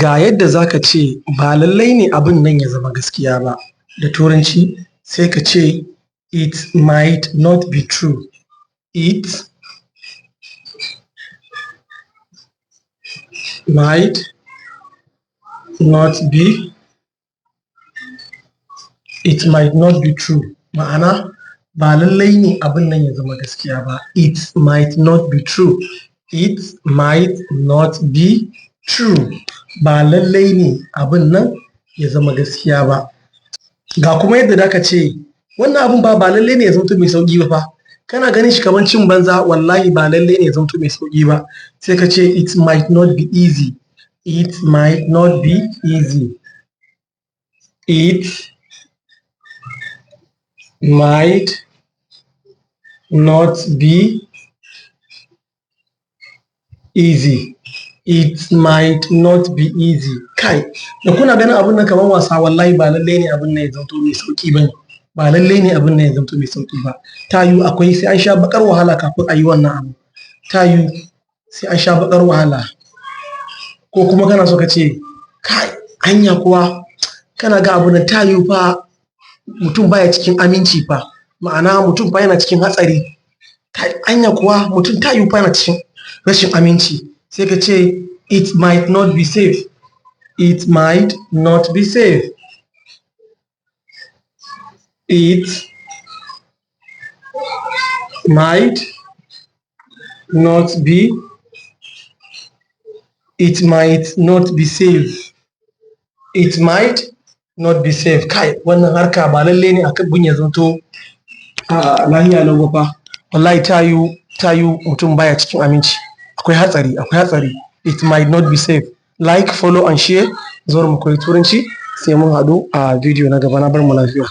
Ga yadda za ka ce ba lallai ne abin nan ya zama gaskiya ba. Da Turanci sai ka ce it might not be true. It might not be true. Ma'ana ba lallai ne abin nan ya zama gaskiya ba. It might not be true. It might not be true. Ba lallai ne abin nan ya zama gaskiya ba. Ga kuma yadda za ka ce wannan abin ba lallai ne ya zamto mai sauƙi ba fa. Kana ganin shi kamar cin banza, wallahi ba lallai ne ya zamto mai sauƙi ba. Sai ka ce it might not be easy. It might not be easy. It might not be easy. It might not be easy. Kai, da kuna ganin abin nan kamar wasa, wallahi ba lallai ne abin nan ya zamto mai sauƙi ba ne. Ba lallai ne abin nan ya zamto mai sauƙi ba. Ta yiwu akwai sai an sha baƙar wahala kafin a yi wannan abu. Ta yiwu sai an sha baƙar wahala. Ko kuma kana so ka ce, kai, anya kuwa kana ga abun nan ta yiwu fa mutum baya cikin aminci fa. Ma'ana mutum fa yana cikin hatsari. Kai, anya kuwa mutum ta yiwu fa yana cikin rashin aminci. Sai ka ce it might not be safe. It might not be safe. It might not be safe. It might not be safe. Kai, wannan harka ba lallai ne abin ya zamto lafiya lau ba fa. Wallahi ta yiwu mutum baya cikin aminci. Akwai hatsari. It might not be safe. Like, follow and share. Zuwa mu koyi Turanci sai mun haɗu a bidiyo na gaba. Na bar mu lafiya.